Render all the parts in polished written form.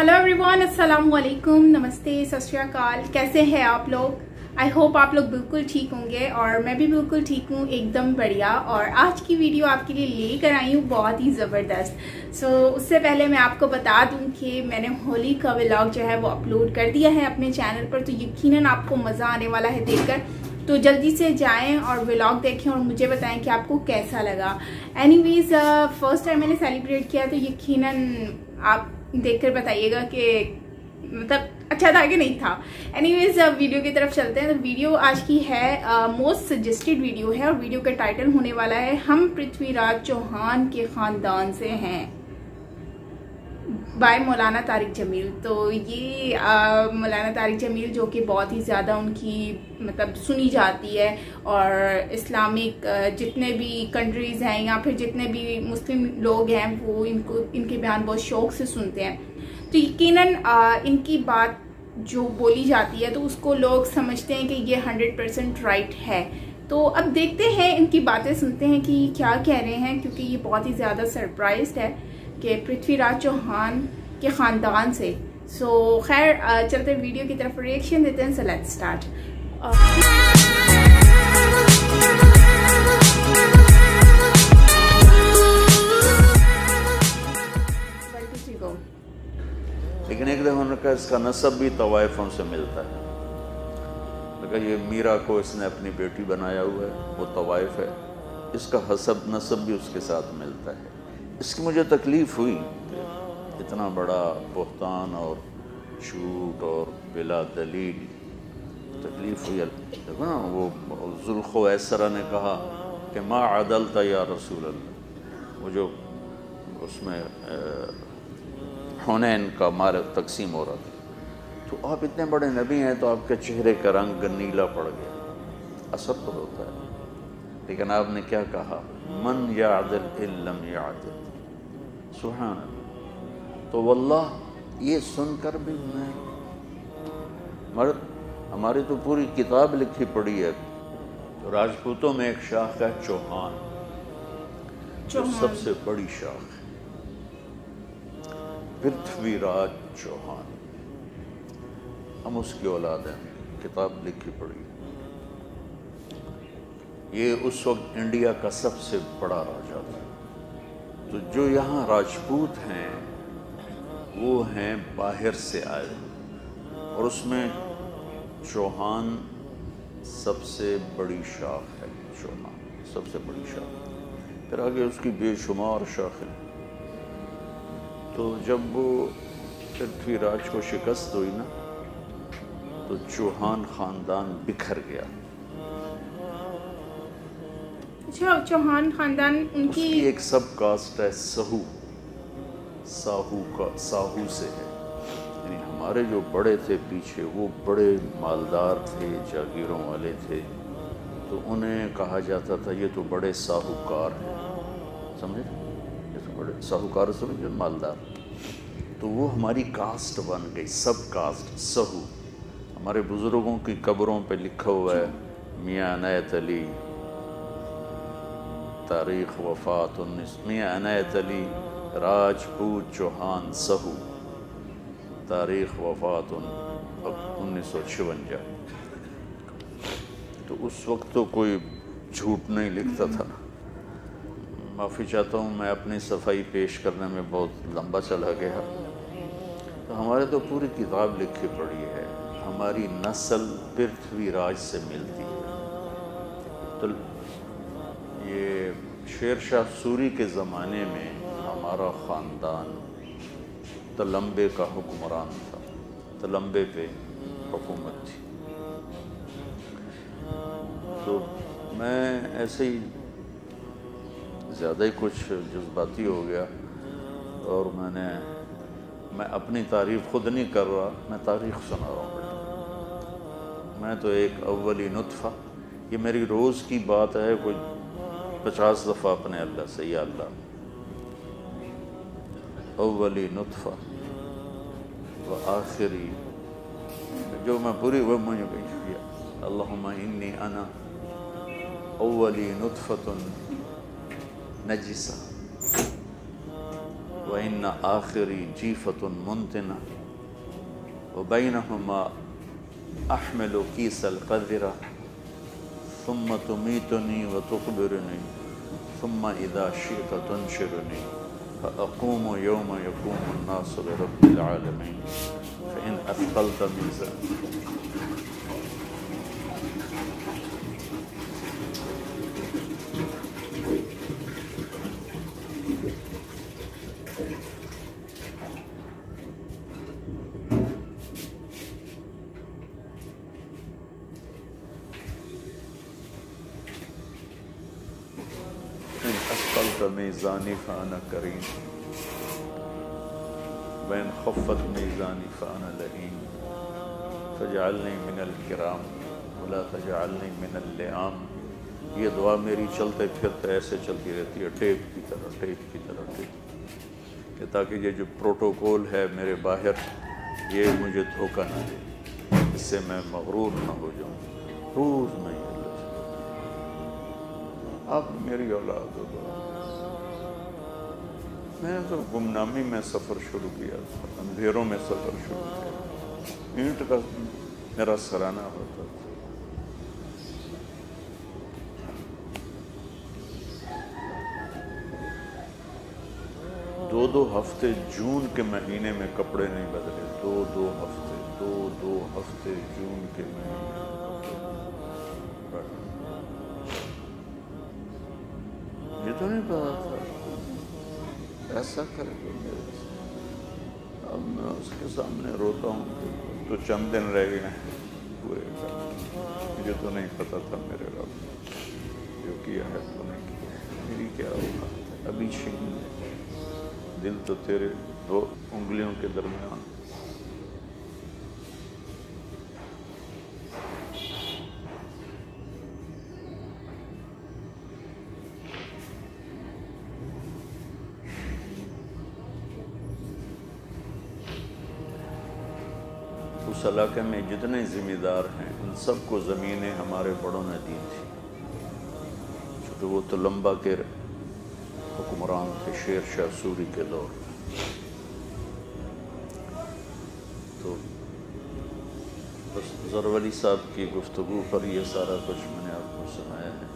Hello everyone, अस्सलाम वालेकुम, नमस्ते, सत श्री अकाल। कैसे हैं आप लोग? आई होप आप लोग बिल्कुल ठीक होंगे और मैं भी बिल्कुल ठीक हूँ, एकदम बढ़िया। और आज की वीडियो आपके लिए लेकर आई हूँ बहुत ही ज़बरदस्त। उससे पहले मैं आपको बता दूँ कि मैंने होली का व्लॉग जो है वो अपलोड कर दिया है अपने चैनल पर, तो यकीनन आपको मज़ा आने वाला है देखकर। तो जल्दी से जाएं और व्लॉग देखें और मुझे बताएं कि आपको कैसा लगा। एनीवेज फर्स्ट टाइम मैंने सेलिब्रेट किया, तो यकीनन आप देखकर बताइएगा कि मतलब अच्छा था कि नहीं था। एनीवेज वीडियो की तरफ चलते हैं। तो वीडियो आज की है मोस्ट सजेस्टेड वीडियो है और वीडियो का टाइटल होने वाला है हम पृथ्वीराज चौहान के खानदान से हैं, बाय मौलाना तारिक जमील। तो ये मौलाना तारिक जमील जो कि बहुत ही ज़्यादा उनकी मतलब सुनी जाती है और इस्लामिक जितने भी कंट्रीज़ हैं या फिर जितने भी मुस्लिम लोग हैं वो इनके बयान बहुत शौक़ से सुनते हैं। तो यकीनन इनकी बात जो बोली जाती है तो उसको लोग समझते हैं कि ये 100% राइट है। तो अब देखते हैं, इनकी बातें सुनते हैं कि क्या कह रहे हैं, क्योंकि ये बहुत ही ज़्यादा सरप्राइज्ड है कि पृथ्वीराज चौहान के ख़ानदान से। खैर चलते वीडियो की तरफ रिएक्शन देते हैं। So let's start. लेकिन एक दफ़ा उन्होंने कहा इसका नसब भी तवाइफों से मिलता है। लगा ये मीरा को इसने अपनी बेटी बनाया हुआ है, वो तवाइफ है, इसका हसब नसब भी उसके साथ मिलता है। इसकी मुझे तकलीफ़ हुई, इतना बड़ा बुहतान और झूठ और बिला दलील तकलीफ़ हुई। देखो ना, वो ज़ुल्ख़ुवैसरा ने कहा कि मा अदलता या रसूल अल्लाह, वो जो उसमें हुनैन का मार तकसीम हो रहा था, तो आप इतने बड़े नबी हैं तो आपके चेहरे का रंग नीला पड़ गया, असर तो होता है। लेकिन आपने क्या कहा, मन यादिल इल्लम यादिल, सुभान अल्लाह। तो वल्लाह ये सुनकर भी मैं हमारी तो पूरी किताब लिखी पड़ी है। तो राजपूतों में एक शाख है चौहान, जो सबसे बड़ी शाख है, पृथ्वीराज चौहान, हम उसकी औलाद हैं, किताब लिखी पड़ी। ये उस वक्त इंडिया का सबसे बड़ा राजा था। तो जो यहाँ राजपूत हैं वो हैं बाहर से आए, और उसमें चौहान सबसे बड़ी शाख है। चौहान सबसे बड़ी शाख, फिर आगे उसकी बेशुमार शाखें। तो जब वो पृथ्वीराज को शिकस्त हुई ना, तो चौहान ख़ानदान बिखर गया। अच्छा, चौहान ख़ानदान उनकी एक सब कास्ट है सहू, साहू से है। यानी हमारे जो बड़े थे पीछे, वो बड़े मालदार थे, जागीरों वाले थे, तो उन्हें कहा जाता था ये तो बड़े साहूकार हैं, समझे? बड़े साहूकार समझे, मालदार। तो वो हमारी कास्ट बन गई, सब कास्ट सहू। हमारे बुज़ुर्गों की कब्रों पे लिखा हुआ है मियाँ अनायत अली, तारीख़ वफ़ात 19, मियाँ अनायत अली राजपूत चौहान सहू, तारीख़ वफ़ात 1956। तो उस वक्त तो कोई झूठ नहीं लिखता था। माफ़ी चाहता हूँ, मैं अपनी सफाई पेश करने में बहुत लंबा चला गया। तो हमारे तो पूरी किताब लिखी पड़ी है, हमारी नस्ल पृथ्वीराज से मिलती है। तो ये शेर शाह सूरी के ज़माने में हमारा ख़ानदान तलम्बे का हुक्मरान था, तलम्बे पे हुकूमत थी। तो मैं ऐसे ही ज़्यादा ही कुछ जज्बाती हो गया और मैं अपनी तारीफ़ खुद नहीं कर रहा, मैं तारीख़ सुना रहा हूँ। मैं तो एक अव्वली नुत्फ़ा, ये मेरी रोज़ की बात है, कोई 50 दफ़ा अपने अल्लाह से, या अल्लाह अव्वली नुत्फ़ा व आखिरी, जो मैं पूरी वो मुझे किया, अल्लाहुम्मा इन्नी अना अव्वली नुत्फ़तुन नजिसा व وإن آخری جیفۃ منتنہ وبینہما احمل کیس القذرہ ثم تمیتنی وتقبرنی ثم اذا شئت تنشرنی فأقوم یوم یقوم الناس لرب العالمین فإن اثقلت میزانی. میزانی فانا کریم وإن خفت میزانی فانا لئیم فاجعلنی من الکرام ولا تجعلنی من اللئام. یہ دعا میری چلتے پھرتے ایسے چلتی رہتی ہے، ٹیپ کی طرح ٹیپ کی طرح ٹیپ، کہ تاکہ یہ جو پروٹوکول ہے میرے باہر یہ مجھے دھوکہ نہ دے، اس سے میں مغرور نہ ہو جاؤں. روز میں یہ اللہ آپ میری اولاد ہو. میں نے تو گمنامی میں سفر شروع کیا تھا، اندھیروں میں سفر شروع کیا، اینٹ کا میرا سرانہ ہوتا تھا. دو ہفتے جون کے مہینے میں کپڑے نہیں بدلے. دو ہفتے جون کے مہینے میں کپڑے. یہ تو نہیں پتا تھا ایسا کرے گا میرے سے. اب میں اس کے سامنے روتا ہوں تو چند دن رہ گئے ہیں پورے کا. مجھے تو نہیں پتا تھا میرے رب جو کیا ہے تو نہیں کیا. میری کیا اوقات ہے ابھی شہید ہے. دل تو تیرے دو انگلیوں کے درمیان. اس علاقے میں جتنے ذمہ دار ہیں ان سب کو زمینیں ہمارے بڑوں نے دی تھی، چونکہ وہ تلمبا کے حکمران تھے شیر شاہ سوری کے دور میں. تو بس زرولی صاحب کی گفتگو پر یہ سارا کچھ میں نے آپ کو سنایا ہے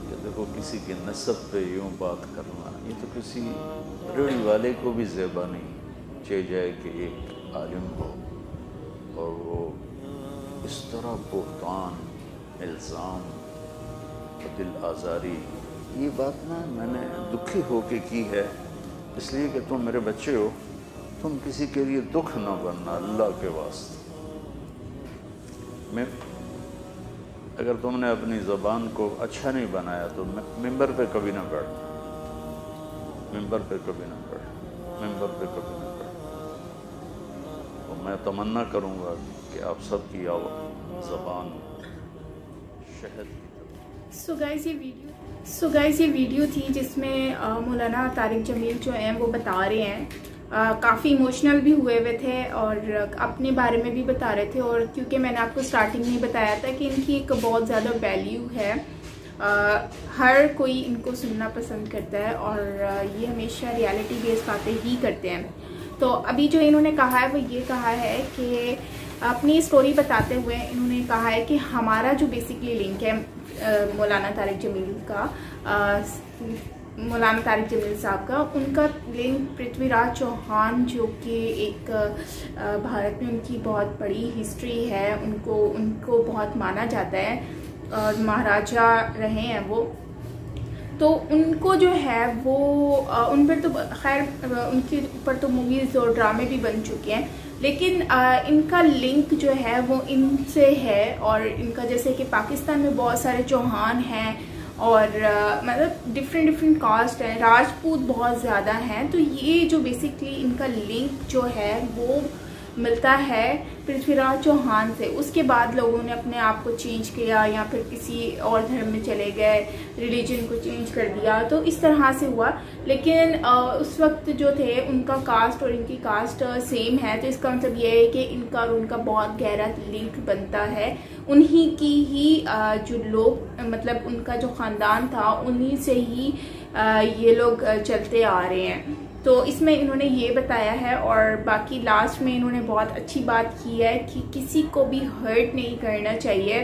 کہ دیکھو کسی کے نسب پہ یوں بات کرنا یہ تو کسی ریڑھی والے کو بھی زیبا نہیں چاہے جائے کہ ایک عالم ہو اور وہ اس طرح بہتان الزام دل آزاری. یہ بات نا میں نے دکھی ہو کے کی ہے اس لیے کہ تم میرے بچے ہو، تم کسی کے لیے دکھ نہ بننا اللہ کے واسطے. میں اگر تم نے اپنی زبان کو اچھا نہیں بنایا تو ممبر پہ کبھی نہ بیٹھنا، ممبر پہ کبھی نہ بیٹھنا، ممبر پہ کبھی نہ بیٹھنا. اور میں تمنا کروں گا کہ آپ سب کی زبان شہد کی. سو گائز یہ ویڈیو تھی جس میں مولانا طارق جمیل جو ہیں وہ بتا رہے ہیں، کافی ایموشنل بھی ہوئے تھے اور اپنے بارے میں بھی بتا رہے تھے. اور کیونکہ میں نے آپ کو سٹارٹنگ میں بتایا تھا کہ ان کی ایک بہت زیادہ ویلیو ہے، ہر کوئی ان کو سننا پسند کرتا ہے اور یہ ہمیشہ ریالٹی بیس باتیں ہی کرتے ہیں. تو ابھی جو انہوں نے کہا ہے وہ یہ کہا ہے کہ اپنی سٹوری بتاتے ہوئے انہوں نے کہا ہے کہ ہمارا جو بیسکلی لنک ہے مولانا طارق جمیل صاحب کا، ان کا لنک پرتھوی راج چوہان جو کہ ایک بھارت میں ان کی بہت بڑی ہسٹری ہے، ان کو بہت مانا جاتا ہے اور مہاراجا رہے ہیں وہ. تو ان کو جو ہے وہ ان پر تو خیر ان کے اوپر تو موویز اور ڈرامے بھی بن چکے ہیں، لیکن ان کا لنک جو ہے وہ ان سے ہے. اور ان کا جیسے کہ پاکستان میں بہت سارے چوہان ہیں اور مطلب ڈفرینٹ کاسٹ ہیں، راجپوت بہت زیادہ ہیں. تو یہ جو بیسکلی ان کا لنک جو ہے وہ ملتا ہے پرتھوی راج چوہان سے. اس کے بعد لوگوں نے اپنے آپ کو چینج کیا یا پھر کسی اور دھرم میں چلے گئے، ریلیجن کو چینج کر دیا، تو اس طرح سے ہوا. لیکن اس وقت جو تھے ان کا کاسٹ اور ان کی کاسٹ سیم ہے. تو اس کا مطلب یہ ہے کہ ان کا اور ان کا بہت گہرا لنک بنتا ہے. انہی کی ہی جو لوگ مطلب ان کا جو خاندان تھا انہی سے ہی ये लोग चलते आ रहे हैं। तो इसमें इन्होंने ये बताया है, और बाकी लास्ट में इन्होंने बहुत अच्छी बात की है कि किसी को भी हर्ट नहीं करना चाहिए,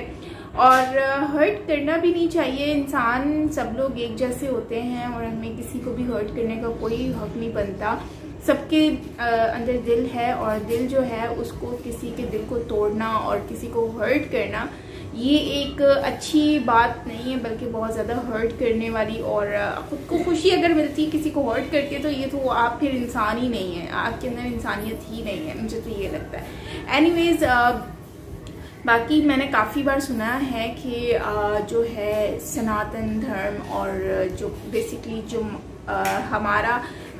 और हर्ट करना भी नहीं चाहिए। इंसान सब लोग एक जैसे होते हैं और हमें किसी को भी हर्ट करने का कोई हक नहीं बनता। सबके अंदर दिल है, और दिल जो है उसको किसी के दिल को तोड़ना और किसी को हर्ट करना ये एक अच्छी बात नहीं है, बल्कि बहुत ज़्यादा हर्ट करने वाली। और खुद को खुशी अगर मिलती है किसी को हर्ट करके, तो ये तो आप फिर इंसान ही नहीं है, आपके अंदर इंसानियत ही नहीं है, मुझे तो ये लगता है। एनीवेज बाकी मैंने काफ़ी बार सुना है कि जो है सनातन धर्म और जो बेसिकली जो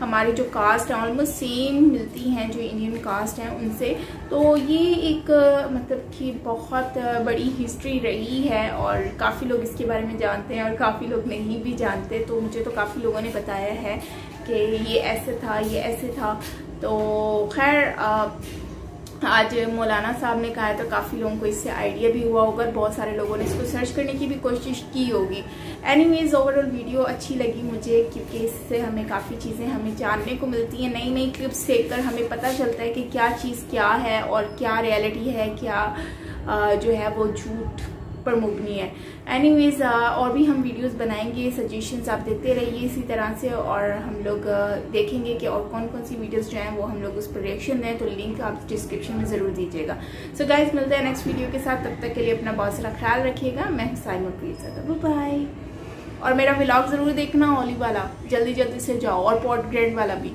हमारी जो कास्ट है ऑलमोस्ट सेम मिलती हैं जो इंडियन कास्ट हैं उनसे, तो ये एक मतलब कि बहुत बड़ी हिस्ट्री रही है, और काफ़ी लोग इसके बारे में जानते हैं और काफ़ी लोग नहीं भी जानते। तो मुझे तो काफ़ी लोगों ने बताया है कि ये ऐसे था, ये ऐसे था। तो खैर आज मौलाना साहब ने कहा है तो काफ़ी लोगों को इससे आइडिया भी हुआ होगा, बहुत सारे लोगों ने इसको सर्च करने की भी कोशिश की होगी। एनीवेज ओवरऑल वीडियो अच्छी लगी मुझे, क्योंकि इससे हमें काफ़ी चीज़ें हमें जानने को मिलती हैं, नई नई क्लिप्स देखकर हमें पता चलता है कि क्या चीज़ क्या है और क्या रियलिटी है, क्या जो है वो झूठ पर मुबनी है। एनीवेज और भी हम वीडियोस बनाएंगे, सजेशंस आप देते रहिए इसी तरह से, और हम लोग देखेंगे कि और कौन कौन सी वीडियोस जो हैं वो हम लोग उस पर रिएक्शन दें, तो लिंक आप डिस्क्रिप्शन में ज़रूर दीजिएगा। सो गाइज मिलते हैं नेक्स्ट वीडियो के साथ, तब तक के लिए अपना बहुत सारा ख्याल रखिएगा। मैं साइमा प्लीज बाय, और मेरा व्लॉग ज़रूर देखना होली वाला, जल्दी जल्दी से जाओ, और पॉट ग्रैंड वाला भी।